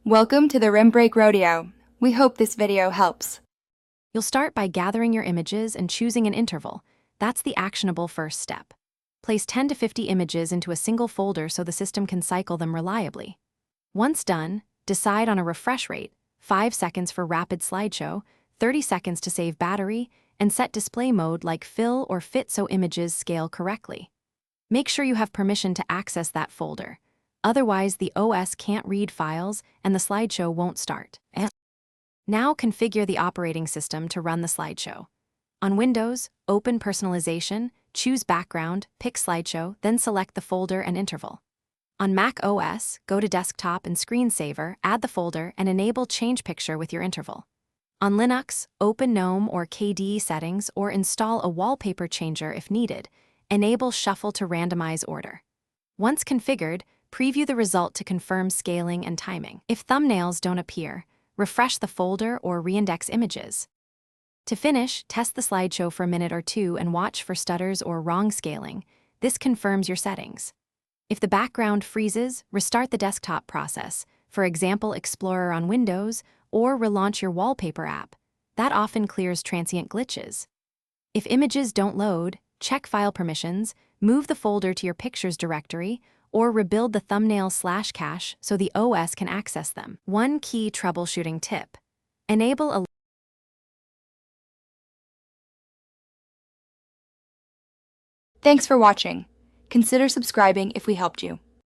Welcome to the Rim Break Rodeo. We hope this video helps. You'll start by gathering your images and choosing an interval. That's the actionable first step. Place 10 to 50 images into a single folder so the system can cycle them reliably. Once done, decide on a refresh rate, 5 seconds for rapid slideshow, 30 seconds to save battery, and set display mode like fill or fit so images scale correctly. Make sure you have permission to access that folder. Otherwise, the OS can't read files and the slideshow won't start. Now configure the operating system to run the slideshow. On Windows, open Personalization, choose Background, pick Slideshow, then select the folder and interval. On Mac OS, go to Desktop and Screensaver, add the folder, and enable Change Picture with your interval. On Linux, open GNOME or KDE settings or install a wallpaper changer if needed. Enable Shuffle to randomize order. Once configured, preview the result to confirm scaling and timing. If thumbnails don't appear, refresh the folder or reindex images. To finish, test the slideshow for a minute or two and watch for stutters or wrong scaling. This confirms your settings. If the background freezes, restart the desktop process, for example Explorer on Windows, or relaunch your wallpaper app. That often clears transient glitches. If images don't load, check file permissions, move the folder to your Pictures directory, or rebuild the thumbnail/cache so the OS can access them. One key troubleshooting tip: enable a Thanks for watching. Consider subscribing if we helped you.